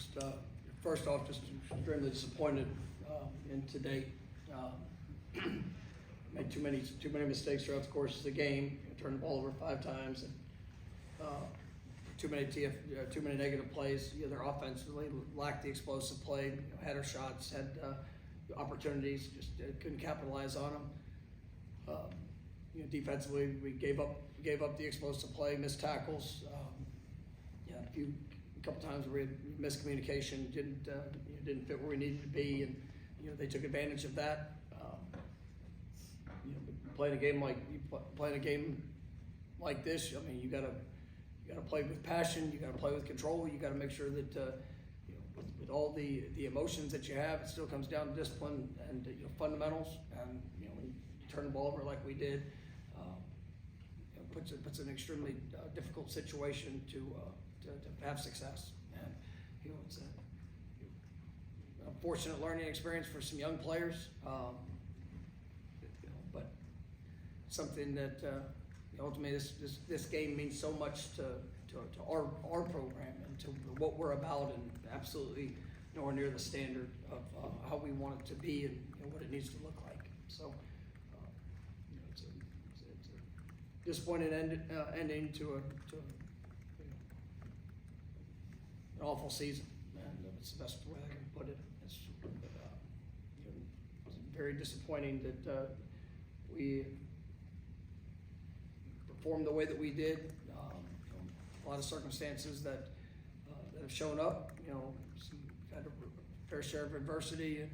Just first off, just extremely disappointed in today. Made too many mistakes throughout the course of the game. Turned the ball over 5 times, and too many negative plays. Their offense really lacked the explosive play. Had our shots, had opportunities, just couldn't capitalize on them. Defensively, we gave up the explosive play, missed tackles. A couple times where we had miscommunication, didn't fit where we needed to be, and they took advantage of that. Playing a game like this, I mean, you gotta play with passion, you gotta play with control, you gotta make sure that with all the emotions that you have, it still comes down to discipline and fundamentals. And when you turn the ball over like we did, puts an extremely difficult situation to have success. And it's an unfortunate learning experience for some young players, but something that ultimately this game means so much to our program and to what we're about, and absolutely nowhere near the standard of how we want it to be and what it needs to look like. So it's a disappointing ending to an awful season, and it's the best way I can put it. It's very disappointing that we performed the way that we did. A lot of circumstances that have shown up. We've had a fair share of adversity, and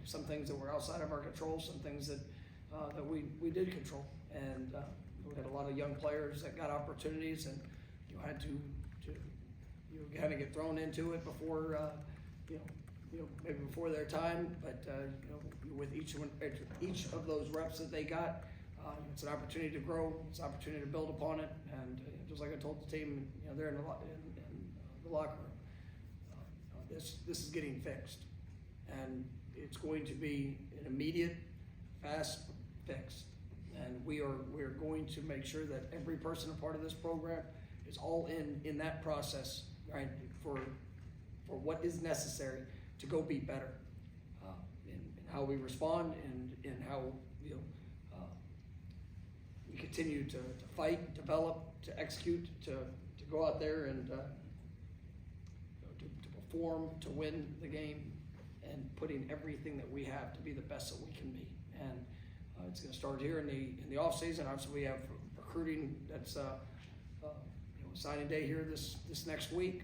some things that were outside of our control, some things that we did control, and we had a lot of young players that got opportunities, and had to kind of get thrown into it before maybe before their time, but with each of those reps that they got, it's an opportunity to grow, it's an opportunity to build upon it, and just like I told the team, they're in the locker room. This is getting fixed, and it's going to be an immediate, fast fix, and we are going to make sure that every person a part of this program is all in that process, right, for what is necessary to go be better in how we respond, and in how we continue to fight, develop, to execute, to go out there and to perform, to win the game, and putting everything that we have to be the best that we can be. And it's going to start here in the off season. Obviously, we have recruiting that's signing day here this next week.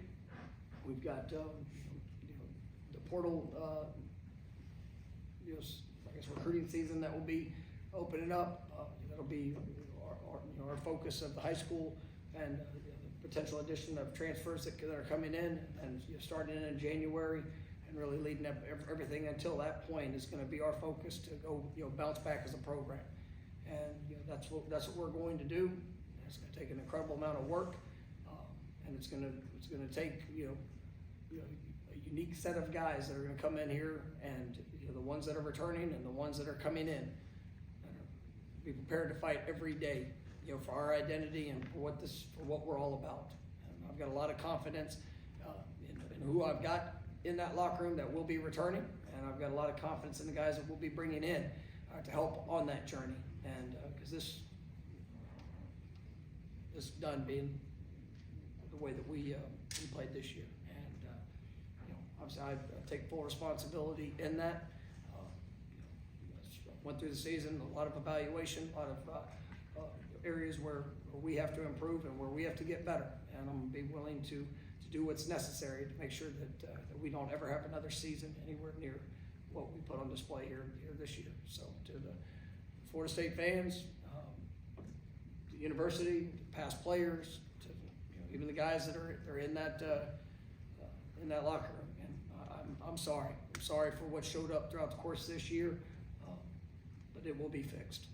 We've got the portal, I guess recruiting season that will be opening up. That'll be our focus of the high school, and the potential addition of transfers that are coming in, and starting in January, and really leading up everything until that point is going to be our focus to go bounce back as a program. And that's what we're going to do. It's going to take an incredible amount of work, and it's going to take a unique set of guys that are going to come in here, and the ones that are returning and the ones that are coming in, be prepared to fight every day, for our identity and for what we're all about. And I've got a lot of confidence in who I've got in that locker room that will be returning, and I've got a lot of confidence in the guys that we'll be bringing in to help on that journey. And because this done being the way that we played this year, and obviously I take full responsibility in that. Went through the season, a lot of evaluation, a lot of areas where we have to improve and where we have to get better, and I'm going to be willing to do what's necessary to make sure that we don't ever have another season anywhere near what we put on display here this year. So to the Florida State fans, the university, past players, to even the guys that are in that locker room, and I'm sorry. I'm sorry for what showed up throughout the course of this year. But it will be fixed.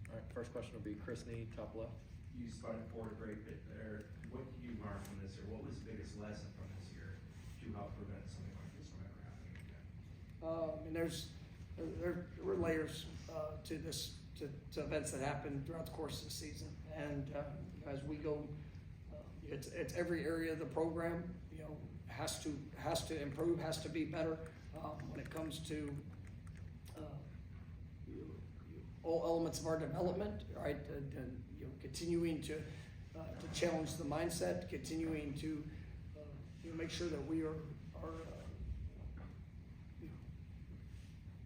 All right, first question will be Chris Nee, top left. You spotted forward a great bit there. What did you learn from this, or what was the biggest lesson from this year to help prevent something like this from ever happening again? There were layers to this, to events that happened throughout the course of the season, and as we go, it's every area of the program. has to improve, has to be better when it comes to all elements of our development, right? And continuing to challenge the mindset, continuing to make sure that we are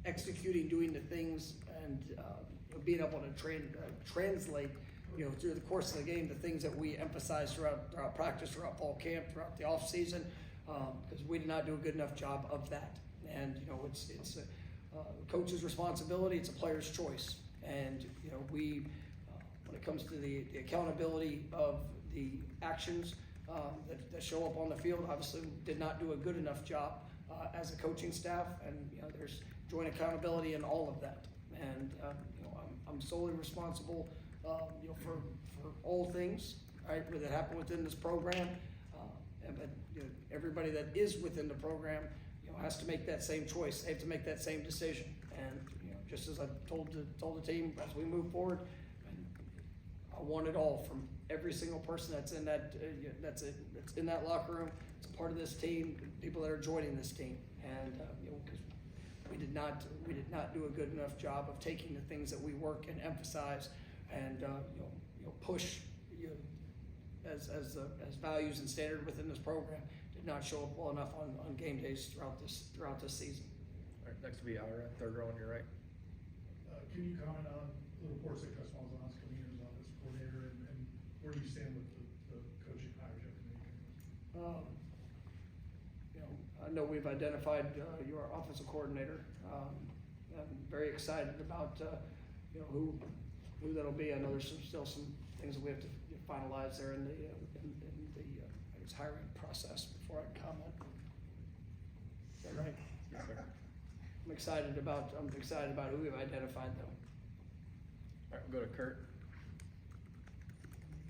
executing, doing the things, and being able to translate, through the course of the game, the things that we emphasize throughout practice, throughout fall camp, throughout the off season, because we did not do a good enough job of that. And it's a coach's responsibility. It's a player's choice. And we, when it comes to the accountability of the actions that show up on the field, obviously did not do a good enough job as a coaching staff. And there's joint accountability in all of that. And I'm solely responsible, for all things, right, that happen within this program. But everybody that is within the program, has to make that same choice. They have to make that same decision. And just as I told the team as we move forward, I want it all from every single person that's in that that's in that locker room. It's a part of this team. People that are joining this team, and because we did not do a good enough job of taking the things that we work and emphasize and push as values and standard within this program. Did not show up well enough on game days throughout this season. All right, next will be Ira, third row on your right. Can you comment on the reports that Gus Malzahn's coming in as offensive coordinator, and where do you stand with the coaching hires you have to make? I know we've identified your offensive coordinator. I'm very excited about who that'll be. I know there's still some things that we have to finalize there in the I guess hiring process before I comment. Is that right? Yes, sir. I'm excited about who we've identified though. All right, we'll go to Kurt.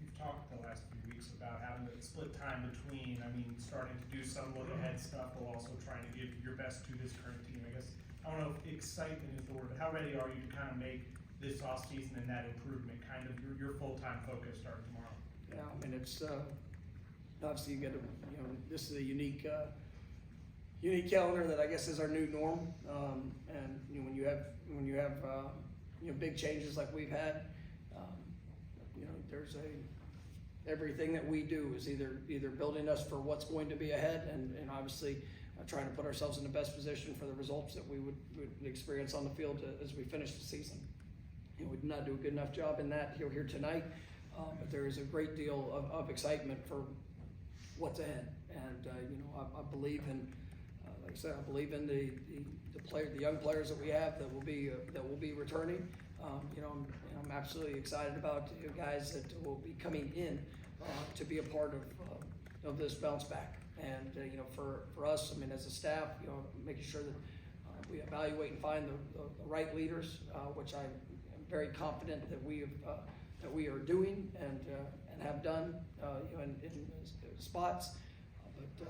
You've talked the last few weeks about having to split time between, starting to do some look ahead stuff while also trying to give your best to this current team. I guess, I don't know if excitement is the word, but how ready are you to kind of make this off season and that improvement kind of your full-time focus starting tomorrow? Yeah, it's obviously you get this is a unique calendar that I guess is our new norm. And when you have big changes like we've had, there's everything that we do is either building us for what's going to be ahead, and obviously trying to put ourselves in the best position for the results that we would experience on the field as we finish the season. We did not do a good enough job in that here tonight, but there is a great deal of excitement for what's ahead, and I believe in, like I said, I believe in the young players that we have that will be returning. I'm absolutely excited about guys that will be coming in to be a part of this bounce back, and for us, as a staff, making sure that we evaluate and find the right leaders, which I'm very confident that we are doing and have done in spots, but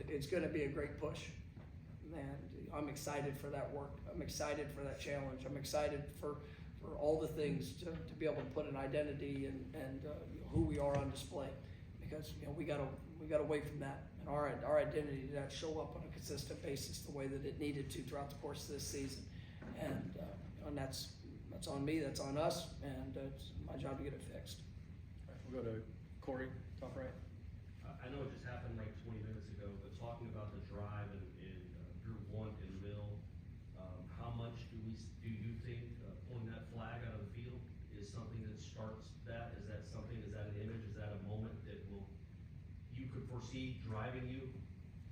it's going to be a great push, and I'm excited for that work. I'm excited for that challenge. I'm excited for all the things to be able to put an identity and who we are on display, because we got away from that, and our identity did not show up on a consistent basis the way that it needed to throughout the course of this season, and that's on me, that's on us, and it's my job to get it fixed. All right, we'll go to Corey, top right. I know it just happened like 20 minutes ago, but talking about the drive in Group 1 in Mill, how much do you think pulling that flag out of the field is something that starts that? Is that an image, is that a moment that you could foresee driving you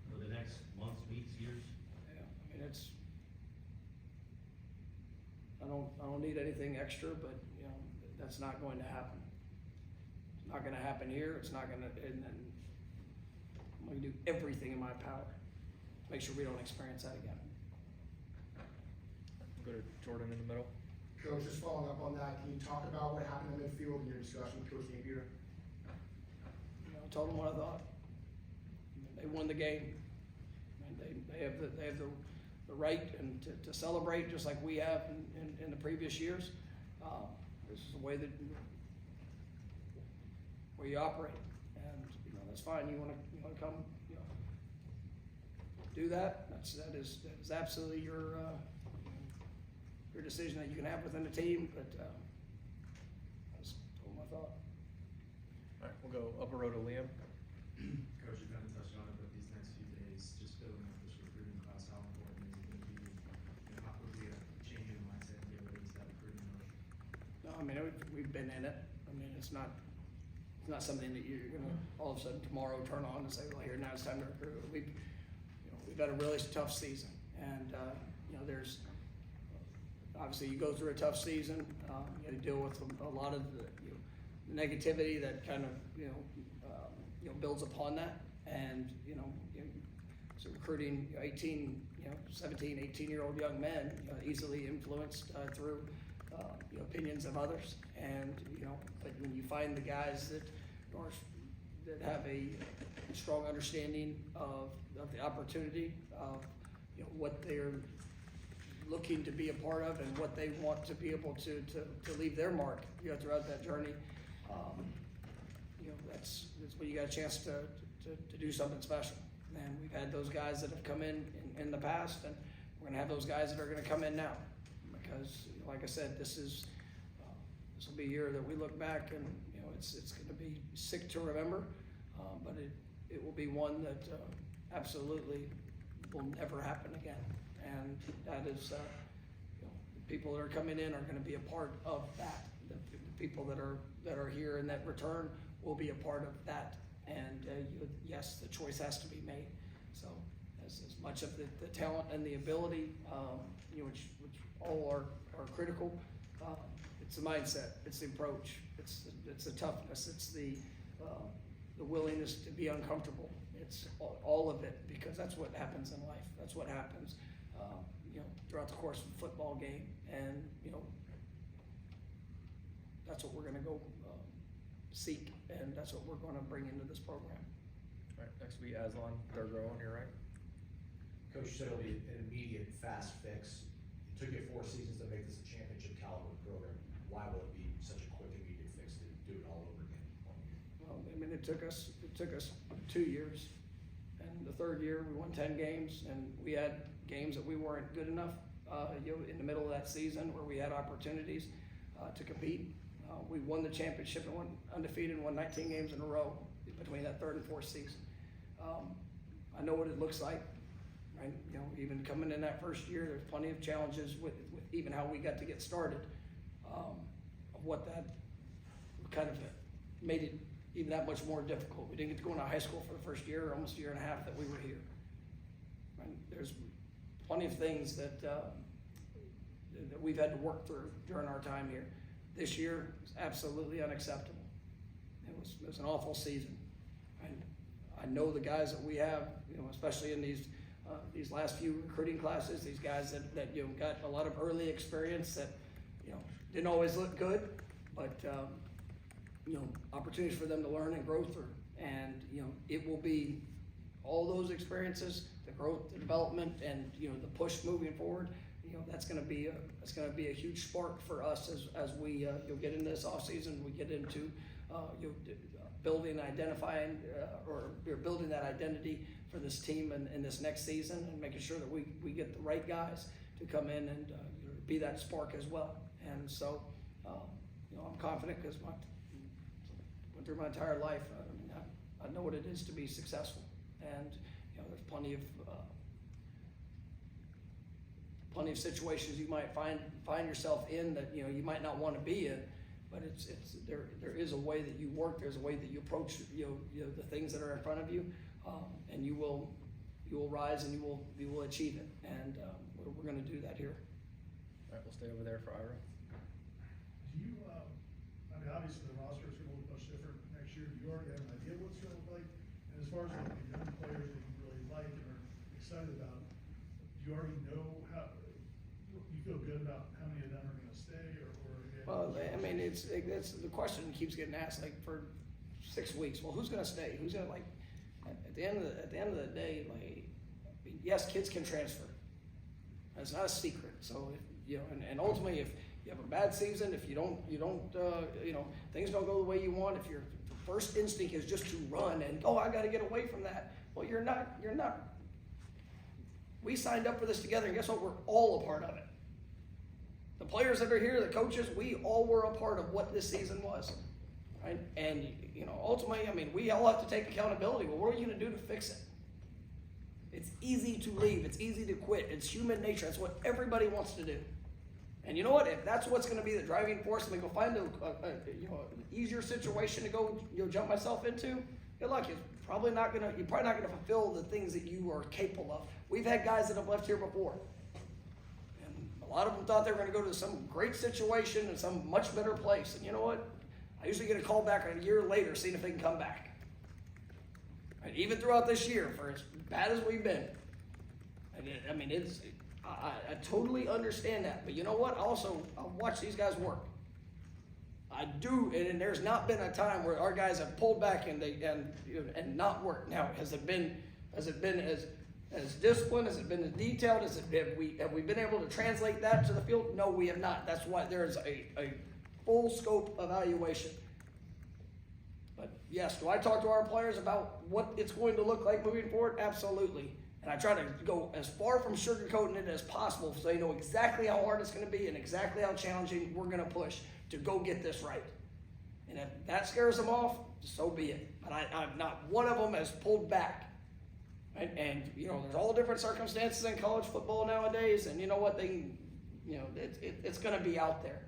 for the next months, weeks, years? Yeah, I don't need anything extra, but that's not going to happen. It's not going to happen here. It's not going to, and I'm going to do everything in my power to make sure we don't experience that again. We'll go to Jordan in the middle. Coach, just following up on that, can you talk about what happened in midfield in your discussion with Coach Napier? I told them what I thought. They won the game, and they have the right and to celebrate just like we have in the previous years. This is the way that where you operate, and that's fine. You want to come do that, that is absolutely your decision that you can have within the team, but, I just told my thought. All right, we'll go Upper Road to Liam. Coach, you kind of touched on it, but these next few days, just building up this recruiting class, how important is it going to be? You know, how quickly a change in mindset and get ready to that recruiting rush? No, I mean, we've been in it. I mean, it's not something that you're gonna all of a sudden tomorrow turn on and say, well, here, now it's time to recruit. We've had a really tough season, and there's obviously you go through a tough season. You deal with a lot of the negativity that kind of builds upon that, and so recruiting 17, 18-year-old young men easily influenced through opinions of others, and but when you find the guys that have a strong understanding of the opportunity of what they're looking to be a part of and what they want to be able to leave their mark throughout that journey, that's when you got a chance to do something special. And we've had those guys that have come in the past, and we're gonna have those guys that are gonna come in now, because like I said, this will be a year that we look back and it's going to be sick to remember, but it will be one that absolutely will never happen again. And that is, the people that are coming in are going to be a part of that. The people that are here and that return will be a part of that. And yes, the choice has to be made. So as much of the talent and the ability, which all are critical. It's the mindset, it's the approach, it's the toughness, it's the willingness to be uncomfortable. It's all of it, because that's what happens in life. That's what happens, throughout the course of a football game, and that's what we're going to go seek, and that's what we're going to bring into this program. All right, next will be Aslan, third row on your right. Coach, you said it'll be an immediate, fast fix. It took you 4 seasons to make this a championship caliber program. Why will it be such a quick, immediate fix to do it all over again? Well, I mean, it took us 2 years, and the third year we won 10 games, and we had games that we weren't good enough. In the middle of that season, where we had opportunities to compete, we won the championship and went undefeated and won 19 games in a row between that third and fourth season. I know what it looks like. Right? Even coming in that first year, there's plenty of challenges with even how we got to get started, of what that kind of made it even that much more difficult. We didn't get to go into high school for the first year, almost a year and a half that we were here. Right? There's plenty of things that we've had to work through during our time here. This year is absolutely unacceptable. It was an awful season. I know the guys that we have, especially in these last few recruiting classes, these guys that got a lot of early experience that didn't always look good, but opportunities for them to learn and grow through. And it will be all those experiences, the growth, the development, and the push moving forward. That's going to be a huge spark for us as we get into this off season. We get into building, identifying, or building that identity for this team in this next season, and making sure that we get the right guys to come in and be that spark as well. And so, I'm confident, because I went through my entire life. I know what it is to be successful, and there's plenty of situations you might find yourself in that you might not want to be in, but there is a way that you work. There's a way that you approach the things that are in front of you, and you will rise and you will achieve it. And we're going to do that here. All right, we'll stay over there for Ira. Do you, obviously the roster is going to look much different next year. Do you already have an idea what it's going to look like? And as far as like the young players that you really like and are excited about, do you already know how, you feel good about how many of them are going to stay or Well, I mean, it's the question keeps getting asked like for 6 weeks. Well, who's going to stay? Who's going to at the end of the day, yes, kids can transfer. It's not a secret. So and ultimately, if you have a bad season, if you don't things don't go the way you want, if your first instinct is just to run and I got to get away from that. Well, you're not We signed up for this together, and guess what? We're all a part of it. The players that are here, the coaches, we all were a part of what this season was, right? And, you know, ultimately, I mean, we all have to take accountability. Well, what are you going to do to fix it? It's easy to leave. It's easy to quit. It's human nature. That's what everybody wants to do. And you know what? If that's what's going to be the driving force, and go find an easier situation to go jump myself into, good luck. You're probably not going to fulfill the things that you are capable of. We've had guys that have left here before, and a lot of them thought they were going to go to some great situation in some much better place. And you know what? I usually get a call back a year later, seeing if they can come back. And even throughout this year, for as bad as we've been, I mean, I totally understand that. But you know what? I watch these guys work. I do, and there's not been a time where our guys have pulled back and not worked. Now, has it been as disciplined? Has it been as detailed? Have we been able to translate that to the field? No, we have not. That's why there's a full scope evaluation. But yes, do I talk to our players about what it's going to look like moving forward? Absolutely. And I try to go as far from sugarcoating it as possible so they know exactly how hard it's going to be and exactly how challenging we're going to push to go get this right. And if that scares them off, so be it. But I'm not one of them has pulled back. Right? And, you know, there's all different circumstances in college football nowadays, and you know what, it's going to be out there.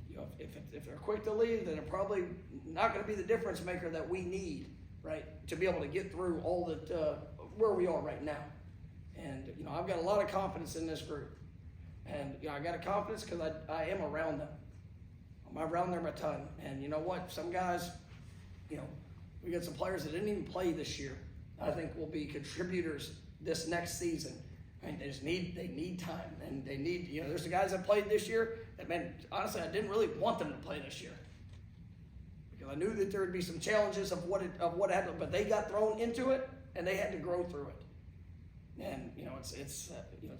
You know, if they're quick to leave, then they're probably not going to be the difference maker that we need, right, to be able to get through all that where we are right now. And you know, I've got a lot of confidence in this group, and you know, I got a confidence because I am around them. I'm around them a ton, and you know what? Some guys, you know, we got some players that didn't even play this year. I think will be contributors this next season. And they need time, and they need, you know, there's the guys that played this year that, man, honestly, I didn't really want them to play this year because I knew that there would be some challenges of what happened, but they got thrown into it and they had to grow through it. And you know, it's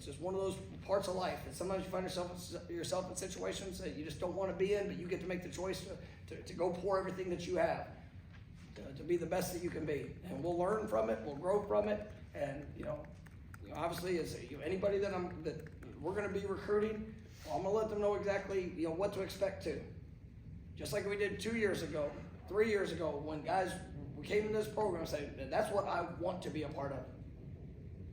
just one of those parts of life. And sometimes you find yourself in situations that you just don't want to be in, but you get to make the choice to go pour everything that you have to be the best that you can be. And we'll learn from it, we'll grow from it, and you know, obviously, as anybody that we're going to be recruiting, well, I'm going to let them know exactly what to expect too. Just like we did 2 years ago, 3 years ago, when guys we came into this program and said, that's what I want to be a part of.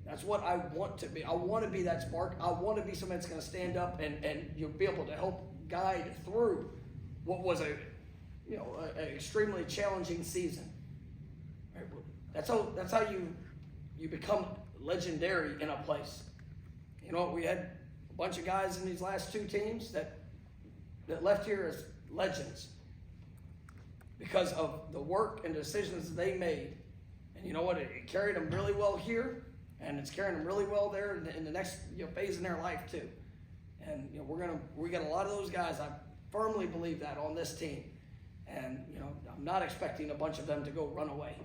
That's what I want to be. I want to be that spark. I want to be somebody that's going to stand up and you'll be able to help guide through what was an extremely challenging season. Right? That's how you become legendary in a place. You know, we had a bunch of guys in these last two teams that left here as legends because of the work and decisions that they made. And you know what? It carried them really well here, and it's carrying them really well there in the next phase in their life too. And we got a lot of those guys. I firmly believe that on this team. And I'm not expecting a bunch of them to go run away.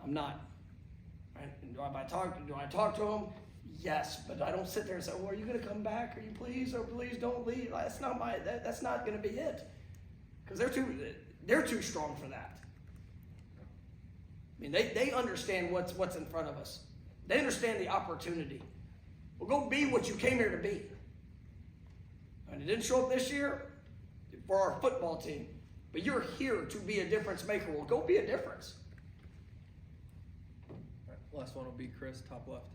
I'm not. Right? And do I talk to them? Yes, but I don't sit there and say, well, are you going to come back? Are you please? Or please don't leave. That's not that's not going to be it. Because they're too strong for that. I mean, they understand what's in front of us. They understand the opportunity. Well, go be what you came here to be. And it didn't show up this year for our football team, but you're here to be a difference maker. Well, go be a difference. Last one will be Chris, top left.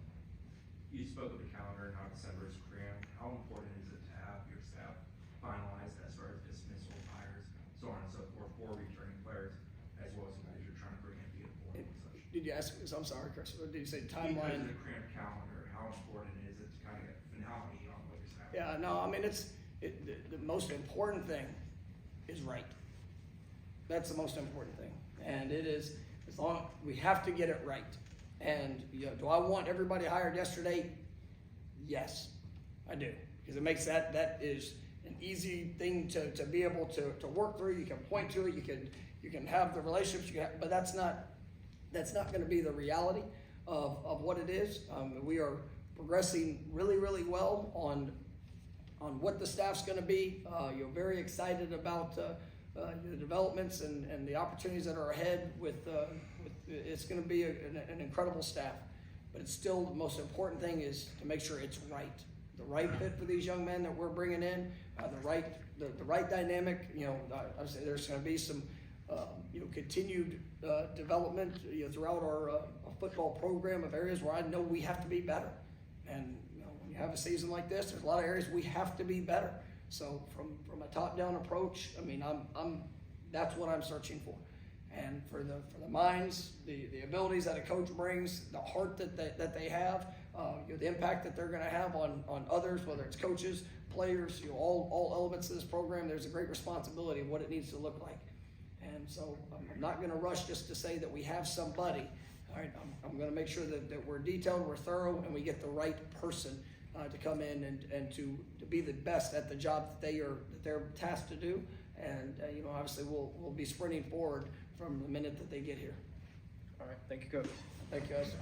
You spoke of the calendar and how December is crammed. How important is it to have your staff finalized as far as dismissal, hires, so on and so forth, for returning players, as well as guys you're trying to bring in via the portal and such? Did you ask? I'm sorry, Chris. Did you say Because timeline? of the cramped calendar, how important is it to kind of get finality on what your staff? Yeah, no, I mean, the most important thing is right. That's the most important thing. And it is, as long, we have to get it right. And do I want everybody hired yesterday? Yes, I do. Because it makes that is an easy thing to be able to work through. You can point to it, you can have the relationships, but that's not going to be the reality of what it is. We are progressing really, really well on what the staff's going to be. You're very excited about the developments and the opportunities that are ahead with it's going to be an incredible staff. but it's still, the most important thing is to make sure it's right. The right fit for these young men that we're bringing in, the right dynamic. You know, obviously there's going to be some, you know, continued development, you know, throughout our football program of areas where I know we have to be better. And you know, when you have a season like this, there's a lot of areas we have to be better. So from a top-down approach, I mean, that's what I'm searching for. And for the minds, the abilities that a coach brings, the heart that they have, you know, the impact that they're going to have on others, whether it's coaches, players, you know, all elements of this program. There's a great responsibility of what it needs to look like. And so I'm not going to rush just to say that we have somebody. All right, I'm going to make sure that we're detailed, we're thorough, and we get the right person to come in and to be the best at the job that they're tasked to do. And you know, obviously we'll be sprinting forward from the minute that they get here. All right, thank you, Coach. Thank you, guys.